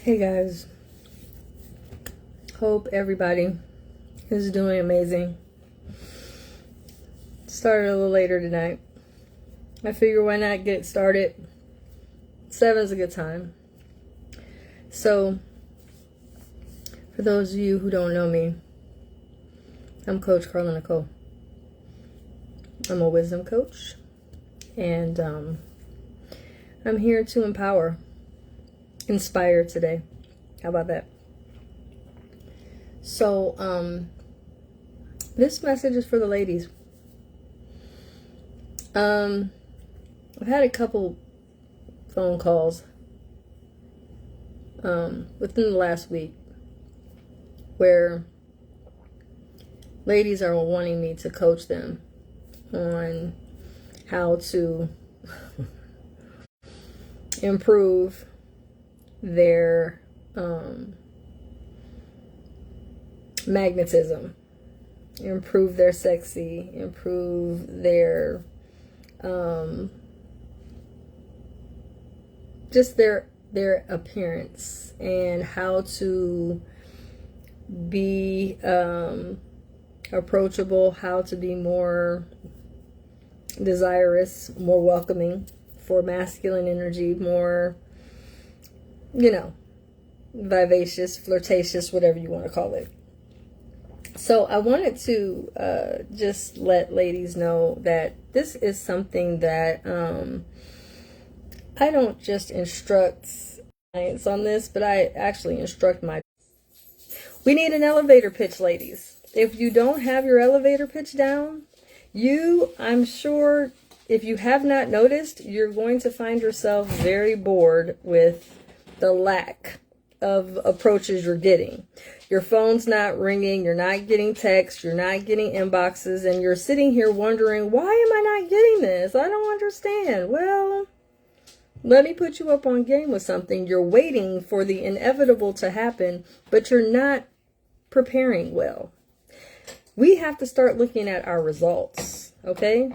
Hey guys, hope everybody is doing amazing. Started a little later tonight. I figure why not get started. 7 is a good time. So, for those of you who don't know me, I'm Coach Carla Nicole. I'm a wisdom coach, and I'm here to empower, inspire today. How about that? So, this message is for the ladies. I've had a couple phone calls within the last week where ladies are wanting me to coach them on how to improve their magnetism, improve their sexy, improve their just their appearance, and how to be approachable, how to be more desirous, more welcoming for masculine energy, more, vivacious, flirtatious, whatever you want to call it. So I wanted to just let ladies know that this is something that I don't just instruct clients on this, but I actually instruct my... We need an elevator pitch, ladies. If you don't have your elevator pitch down, I'm sure, if you have not noticed, you're going to find yourself very bored with the lack of approaches you're getting. Your phone's not ringing, you're not getting texts, you're not getting inboxes, and you're sitting here wondering, why am I not getting this? I don't understand. Well, let me put you up on game with something. You're waiting for the inevitable to happen, but you're not preparing well. We have to start looking at our results, okay?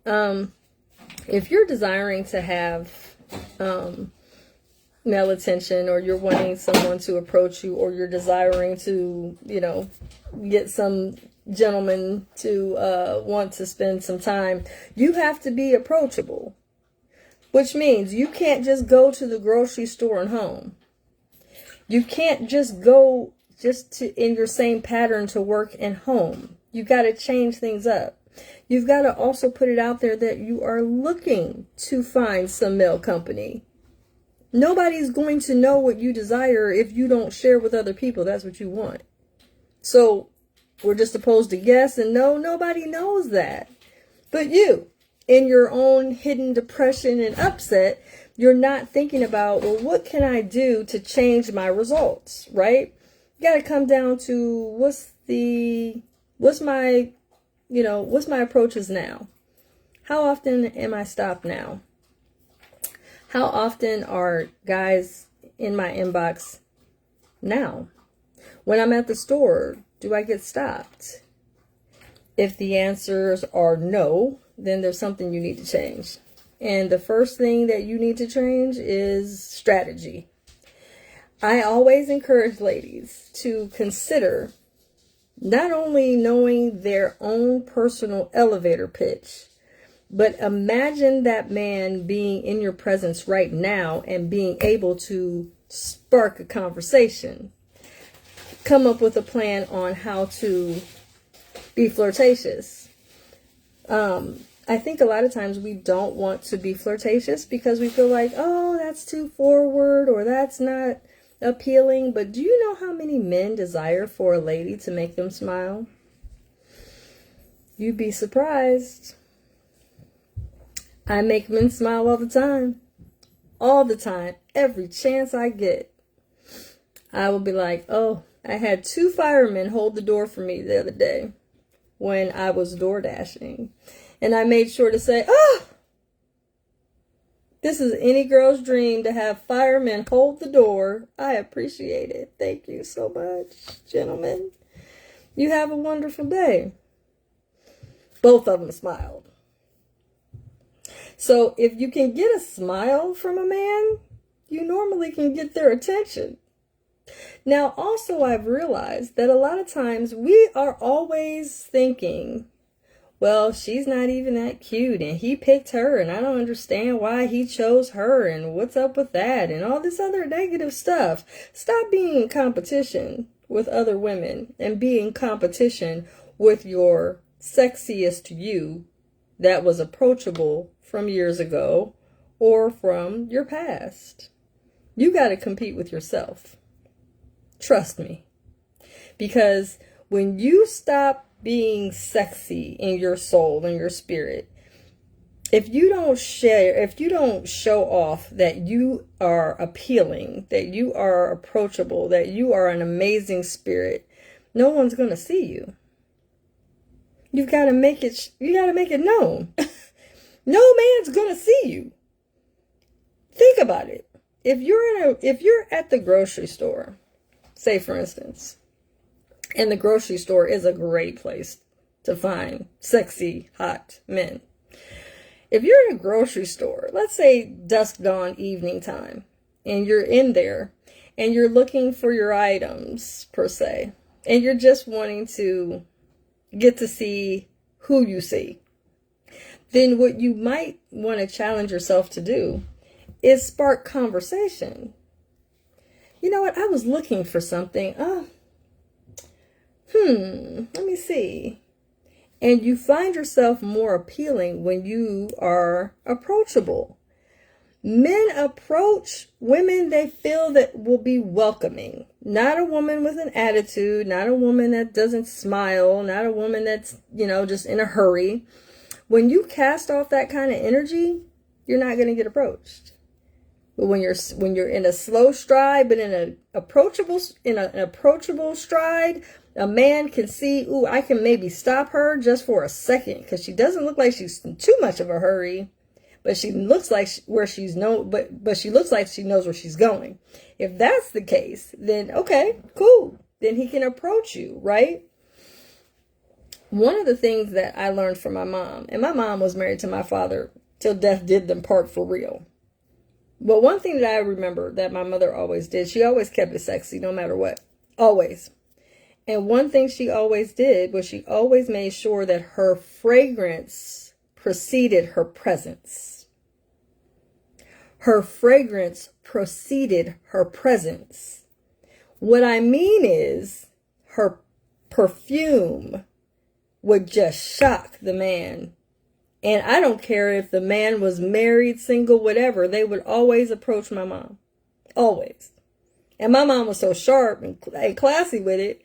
If you're desiring to have male attention, or you're wanting someone to approach you, or you're desiring to, get some gentleman to want to spend some time, you have to be approachable, which means you can't just go to the grocery store and home. You can't just go in your same pattern to work and home. You got to change things up. You've got to also put it out there that you are looking to find some male company. Nobody's going to know what you desire if you don't share with other people that's what you want. So we're just supposed to guess and know. Nobody knows that. But you, in your own hidden depression and upset, you're not thinking about, well, what can I do to change my results, right? You got to come down to what's my approaches now? How often am I stopped now? How often are guys in my inbox now? When I'm at the store, do I get stopped? If the answers are no, then there's something you need to change. And the first thing that you need to change is strategy. I always encourage ladies to consider not only knowing their own personal elevator pitch, but imagine that man being in your presence right now and being able to spark a conversation. Come up with a plan on how to be flirtatious. I think a lot of times we don't want to be flirtatious because we feel like, oh, that's too forward, or that's not appealing. But do you know how many men desire for a lady to make them smile? You'd be surprised. I make men smile all the time. All the time. Every chance I get. I will be like, oh, I had 2 firemen hold the door for me the other day when I was door dashing. And I made sure to say, oh, this is any girl's dream to have firemen hold the door. I appreciate it. Thank you so much, gentlemen. You have a wonderful day. Both of them smiled. So if you can get a smile from a man, you normally normally can get their attention. Now, also, I've realized that a lot of times we are always thinking, well, she's not even that cute, and he picked her, and I don't understand why he chose her, and what's up with that, and all this other negative stuff. Stop being in competition with other women and be in competition with your sexiest you that was approachable from years ago or from your past. You got to compete with yourself. Trust me. Because when you stop being sexy in your soul and your spirit, if you don't show off that you are appealing, that you are approachable, that you are an amazing spirit, no one's going to see you. You've got to make it known. No man's going to see you. Think about it. If you're at the grocery store, say for instance, and the grocery store is a great place to find sexy, hot men. If you're in a grocery store, let's say dusk, dawn, evening time, and you're in there and you're looking for your items per se, and you're just wanting to get to see who you see, then what you might want to challenge yourself to do is spark conversation. You know what? I was looking for something. Let me see. And you find yourself more appealing when you are approachable. Men approach women they feel that will be welcoming. Not a woman with an attitude, not a woman that doesn't smile, not a woman that's, just in a hurry. When you cast off that kind of energy, you're not going to get approached. But when you're in a slow stride, but in an approachable stride, a man can see, ooh, I can maybe stop her just for a second because she doesn't look like she's in too much of a hurry, but she looks like she looks like she knows where she's going. If that's the case, then okay, cool. Then he can approach you, right? One of the things that I learned from my mom, and my mom was married to my father till death did them part for real. But one thing that I remember that my mother always did, she always kept it sexy no matter what. Always. And one thing she always did was she always made sure that her fragrance preceded her presence. Her fragrance preceded her presence. What I mean is her perfume would just shock the man. And I don't care if the man was married, single, whatever, they would always approach my mom. Always. And my mom was so sharp and classy with it.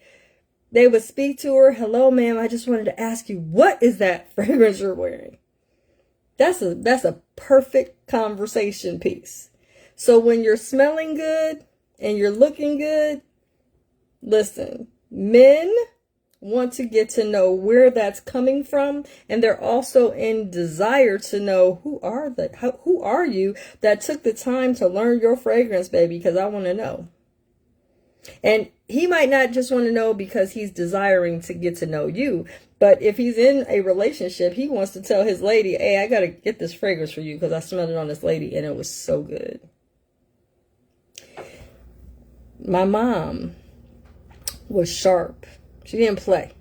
They would speak to her. Hello, ma'am. I just wanted to ask you, what is that fragrance you're wearing? That's a perfect conversation piece. So when you're smelling good and you're looking good, listen, men want to get to know where that's coming from, and they're also in desire to know who are you that took the time to learn your fragrance, baby, because I want to know. And he might not just want to know because he's desiring to get to know you, but if he's in a relationship, he wants to tell his lady, hey, I got to get this fragrance for you because I smelled it on this lady and it was so good. My mom was sharp. She didn't play.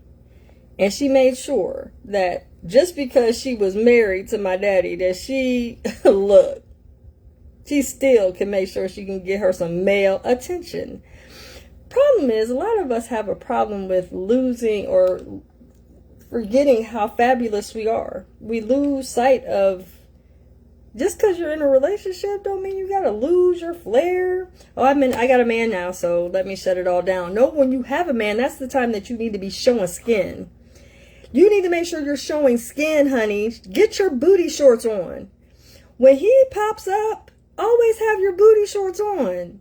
And she made sure that just because she was married to my daddy, that she, look, she still can make sure she can get her some male attention. Problem is, a lot of us have a problem with losing or forgetting how fabulous we are. We lose sight of, just because you're in a relationship don't mean you got to lose your flair. Oh, I got a man now, so let me shut it all down. No, when you have a man, that's the time that you need to be showing skin. You need to make sure you're showing skin, honey. Get your booty shorts on. When he pops up, always have your booty shorts on.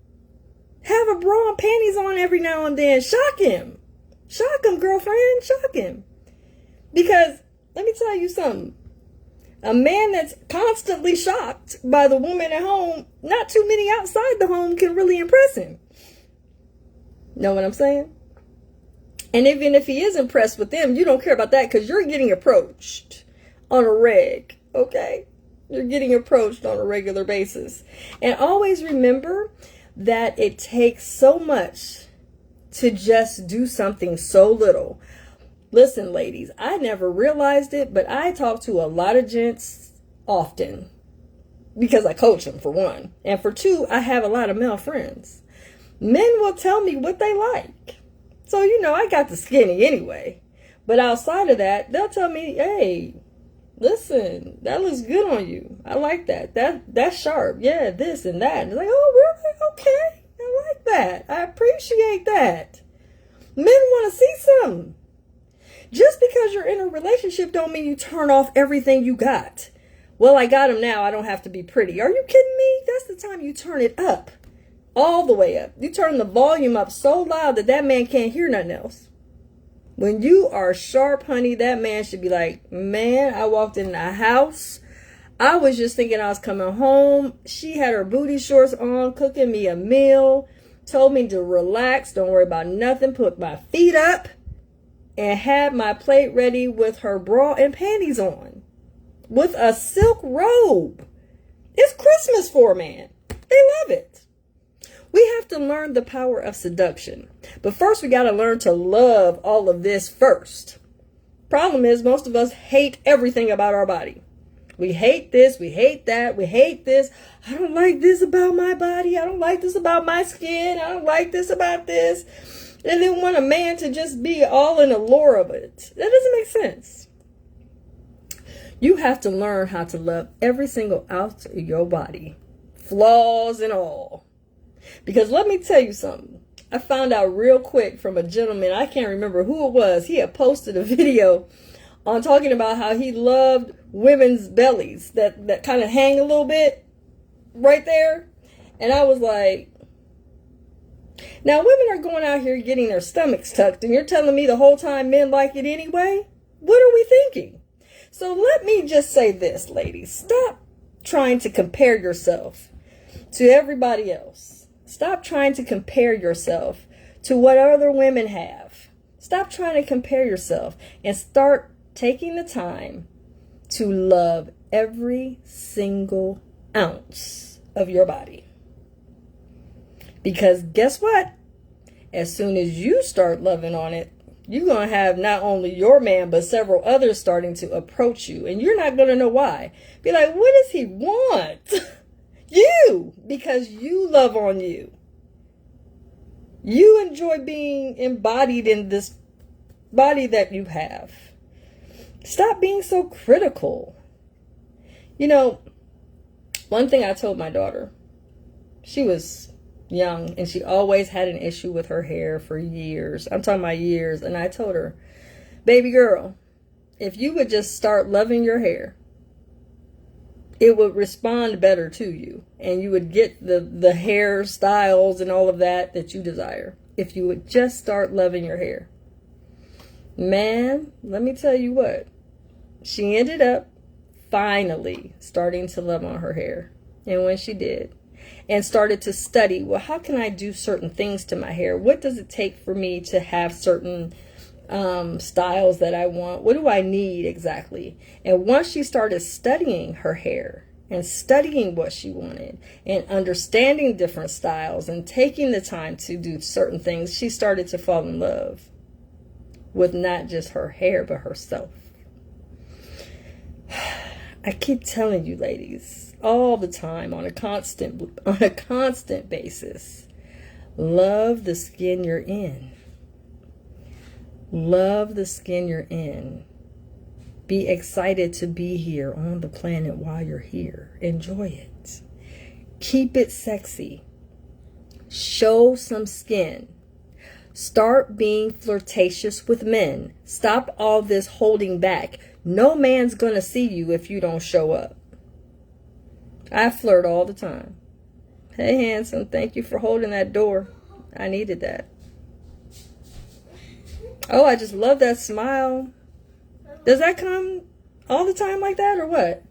Have a bra and panties on every now and then. Shock him. Shock him, girlfriend. Shock him. Because, let me tell you something. A man that's constantly shocked by the woman at home, not too many outside the home can really impress him. Know what I'm saying? And even if he is impressed with them, you don't care about that because you're getting approached on a reg, okay? You're getting approached on a regular basis. And always remember that it takes so much to just do something so little. Listen, ladies, I never realized it, but I talk to a lot of gents often because I coach them, for one. And for two, I have a lot of male friends. Men will tell me what they like. So, you know, I got the skinny anyway. But outside of that, they'll tell me, hey, listen, that looks good on you. I like that. That's sharp. Yeah, this and that. And it's like, oh, really? Okay. I like that. I appreciate that. Men want to see something. Just because you're in a relationship don't mean you turn off everything you got. Well, I got him now. I don't have to be pretty. Are you kidding me? That's the time you turn it up. All the way up. You turn the volume up so loud that that man can't hear nothing else. When you are sharp, honey, that man should be like, man, I walked in the house. I was just thinking I was coming home. She had her booty shorts on, cooking me a meal, told me to relax, don't worry about nothing, put my feet up, and had my plate ready with her bra and panties on, with a silk robe. It's Christmas for a man. They love it. We have to learn the power of seduction. But first, we got to learn to love all of this first. Problem is, most of us hate everything about our body. We hate this, we hate that, we hate this. I don't like this about my body. I don't like this about my skin. I don't like this about this. And then want a man to just be all in the lore of it. That doesn't make sense. You have to learn how to love every single ounce of your body, flaws and all. Because let me tell you something. I found out real quick from a gentleman, I can't remember who it was. He had posted a video on talking about how he loved women's bellies that kind of hang a little bit right there. And I was like, now women are going out here getting their stomachs tucked, and you're telling me the whole time men like it anyway? What are we thinking? So let me just say this, ladies. Stop trying to compare yourself to everybody else. Stop trying to compare yourself to what other women have. Stop trying to compare yourself and start taking the time to love every single ounce of your body. Because guess what? As soon as you start loving on it, you're going to have not only your man, but several others starting to approach you. And you're not going to know why. Be like, what does he want? You, because you love on you. You enjoy being embodied in this body that you have. Stop being so critical. You know, one thing I told my daughter, she was young and she always had an issue with her hair for years. I'm talking about years. And I told her, baby girl, if you would just start loving your hair, it would respond better to you, and you would get the hair styles and all of that you desire if you would just start loving your hair. Man, let me tell you what, she ended up finally starting to love on her hair. And when she did, and started to study, well, how can I do certain things to my hair? What does it take for me to have certain styles that I want? What do I need exactly? And once she started studying her hair and studying what she wanted and understanding different styles and taking the time to do certain things, she started to fall in love with not just her hair, but herself. I keep telling you, ladies, all the time, on a constant basis, love the skin you're in. Love the skin you're in. Be excited to be here on the planet while you're here. Enjoy it. Keep it sexy. Show some skin. Start being flirtatious with men. Stop all this holding back. No man's gonna see you if you don't show up. I flirt all the time. Hey, handsome, thank you for holding that door. I needed that. Oh, I just love that smile. Does that come all the time like that or what?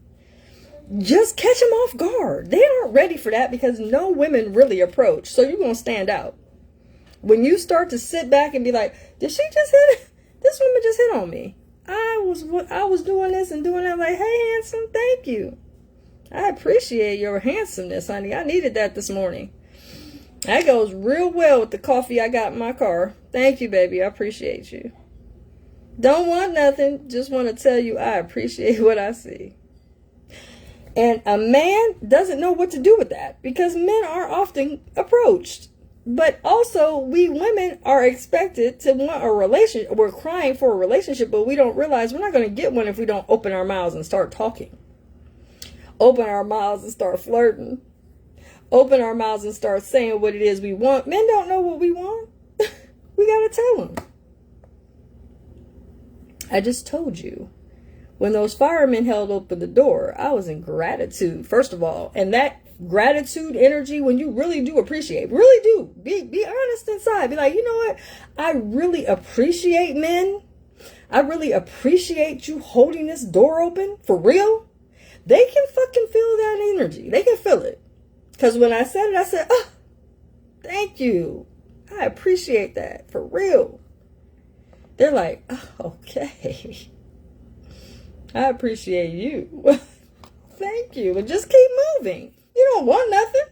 Just catch them off guard. They aren't ready for that because no women really approach. So you're going to stand out. When you start to sit back and be like, did she just hit it? This woman just hit on me. I was doing this and doing that. Like, hey, handsome, thank you. I appreciate your handsomeness, honey. I needed that this morning. That goes real well with the coffee I got in my car. Thank you, baby. I appreciate you. Don't want nothing. Just want to tell you I appreciate what I see. And a man doesn't know what to do with that because men are often approached. But also, we women are expected to want a relationship. We're crying for a relationship, but we don't realize we're not going to get one if we don't open our mouths and start talking. Open our mouths and start flirting. Open our mouths and start saying what it is we want. Men don't know what we want. We got to tell them. I just told you. When those firemen held open the door, I was in gratitude, first of all. And that gratitude energy, when you really do appreciate, really do, be honest inside. Be like, you know what? I really appreciate men. I really appreciate you holding this door open. For real. They can fucking feel that energy. They can feel it. Because when I said it, I said, oh, thank you. I appreciate that. For real. They're like, oh, okay. I appreciate you. Thank you. And just keep moving. You don't want nothing.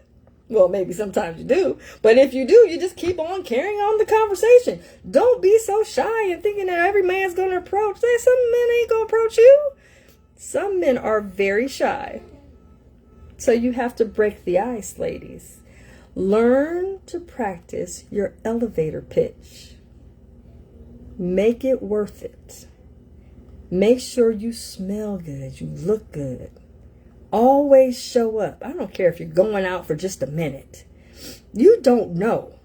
Well, maybe sometimes you do. But if you do, you just keep on carrying on the conversation. Don't be so shy and thinking that every man's going to approach. Say some men ain't going to approach you. Some men are very shy. So you have to break the ice, ladies. Learn to practice your elevator pitch. Make it worth it. Make sure you smell good. You look good. Always show up. I don't care if you're going out for just a minute. You don't know.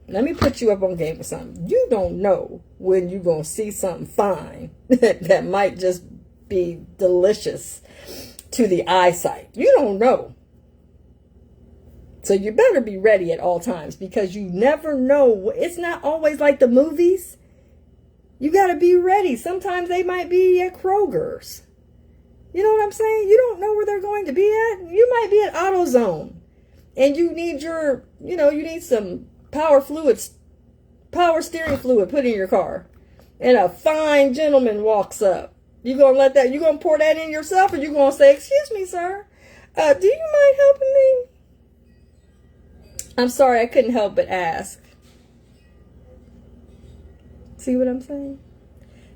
Let me put you up on game with something. You don't know when you're going to see something fine that might just be delicious to the eyesight. You don't know. So you better be ready at all times because you never know. It's not always like the movies. You got to be ready. Sometimes they might be at Kroger's. You know what I'm saying? You don't know where they're going to be at. You might be at AutoZone. And you need you need some power steering fluid put in your car. And a fine gentleman walks up. You going to pour that in yourself? Or you going to say, excuse me, sir, do you mind helping me? I'm sorry, I couldn't help but ask. See what I'm saying?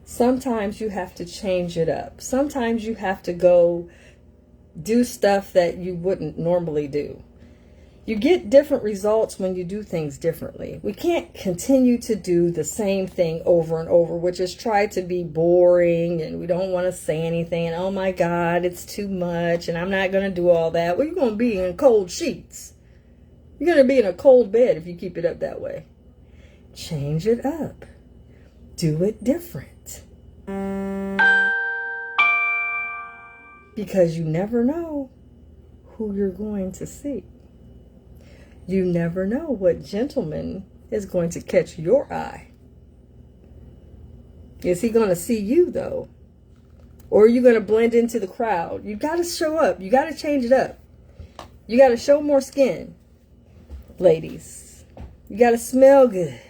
Sometimes you have to change it up. Sometimes you have to go do stuff that you wouldn't normally do. You get different results when you do things differently. We can't continue to do the same thing over and over, which is try to be boring and we don't want to say anything. And oh my God, it's too much and I'm not going to do all that. Well, you're going to be in cold sheets. You're going to be in a cold bed if you keep it up that way. Change it up. Do it different. Because you never know who you're going to see. You never know what gentleman is going to catch your eye. Is he going to see you, though? Or are you going to blend into the crowd? You got to show up. You got to change it up. You got to show more skin, ladies. You got to smell good.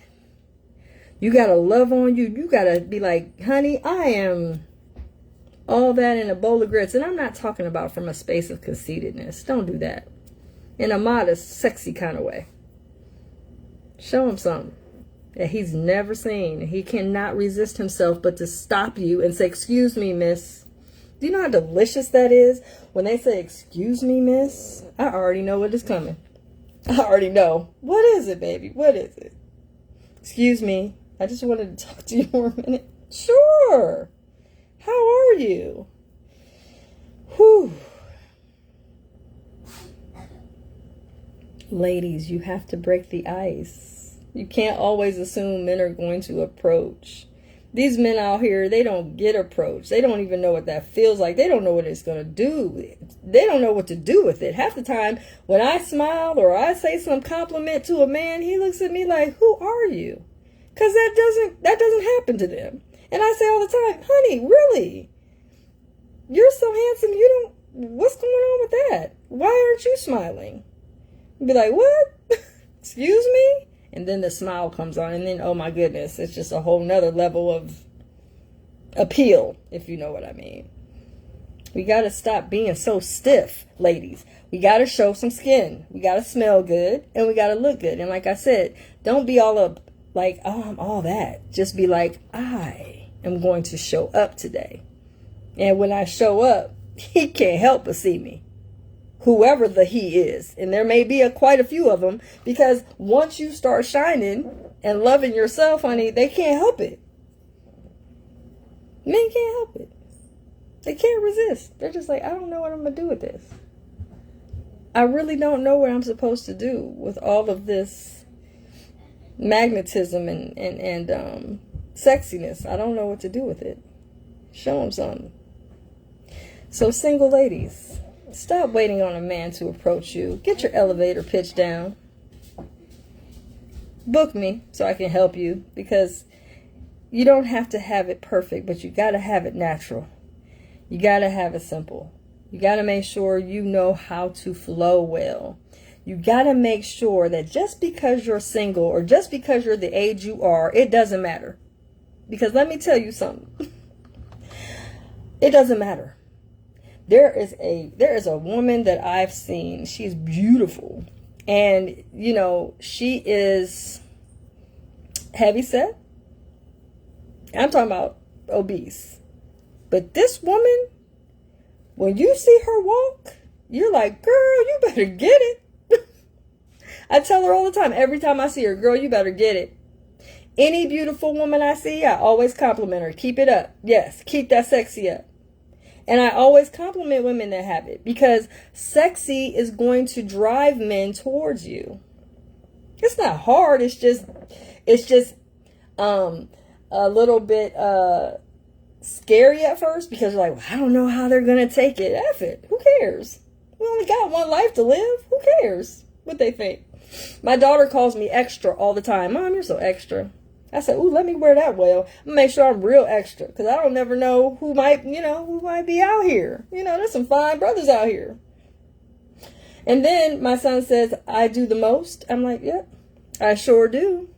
You got to love on you. You got to be like, honey, I am all that in a bowl of grits. And I'm not talking about from a space of conceitedness. Don't do that. In a modest, sexy kind of way. Show him something that he's never seen. He cannot resist himself but to stop you and say, excuse me, miss. Do you know how delicious that is? When they say, excuse me, miss, I already know what is coming. I already know. What is it, baby? What is it? Excuse me. I just wanted to talk to you for a minute. Sure. How are you? Whew. Ladies, you have to break the ice. You can't always assume men are going to approach. These men out here, they don't get approached. They don't even know what that feels like. They don't know what it's going to do. They don't know what to do with it. Half the time, when I smile or I say some compliment to a man, he looks at me like, who are you? Because that doesn't happen to them. And I say all the time, honey, really? You're so handsome. What's going on with that? Why aren't you smiling? Be like, what? Excuse me? And then the smile comes on. And then, oh my goodness, it's just a whole nother level of appeal, if you know what I mean. We got to stop being so stiff, ladies. We got to show some skin. We got to smell good, and we got to look good. And like I said, don't be all up like, oh, I'm all that. Just be like, I am going to show up today. And when I show up, he can't help but see me. Whoever the he is. And there may be quite a few of them, because once you start shining and loving yourself, honey, they can't help it. Men can't help it. They can't resist. They're just like, I don't know what I'm going to do with this. I really don't know what I'm supposed to do with all of this magnetism and sexiness. I don't know what to do with it. Show them something. So single ladies, stop waiting on a man to approach you. Get your elevator pitch down. Book me so I can help you, because you don't have to have it perfect, but you got to have it natural. You got to have it simple. You got to make sure you know how to flow well. You got to make sure that just because you're single or just because you're the age you are, it doesn't matter. Because let me tell you something. It doesn't matter. There is a woman that I've seen. She's beautiful. And, you know, she is heavy set. I'm talking about obese. But this woman, when you see her walk, you're like, girl, you better get it. I tell her all the time, every time I see her, girl, you better get it. Any beautiful woman I see, I always compliment her. Keep it up. Yes, keep that sexy up. And I always compliment women that have it, because sexy is going to drive men towards you. It's not hard. It's just a little bit scary at first, because you're like, well, I don't know how they're going to take it. F it. Who cares? We only got one life to live. Who cares what they think? My daughter calls me extra all the time. Mom, you're so extra. I said, ooh, let me wear that well. I'm gonna make sure I'm real extra, because I don't never know who might be out here. You know, there's some fine brothers out here. And then my son says, I do the most. I'm like, yep, I sure do.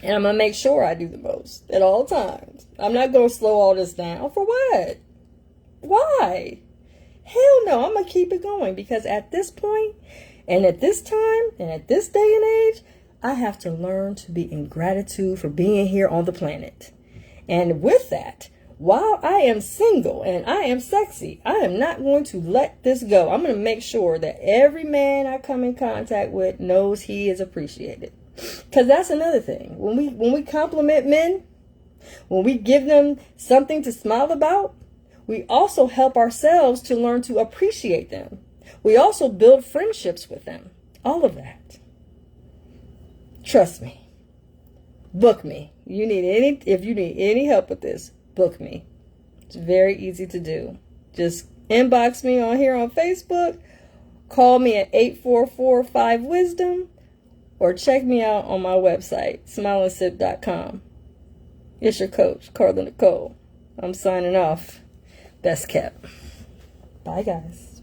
And I'm gonna make sure I do the most at all times. I'm not gonna slow all this down. For what? Why? Hell no, I'm gonna keep it going, because at this point, and at this time, and at this day and age, I have to learn to be in gratitude for being here on the planet. And with that, while I am single and I am sexy, I am not going to let this go. I'm going to make sure that every man I come in contact with knows he is appreciated. Because that's another thing. When we compliment men, when we give them something to smile about, we also help ourselves to learn to appreciate them. We also build friendships with them. All of that. Trust me. Book me. If you need any help with this, book me. It's very easy to do. Just inbox me on here on Facebook. Call me at 844-5-WISDOM. Or check me out on my website, smileandsip.com. It's your coach, Carla Nicole. I'm signing off. Best kept. Bye, guys.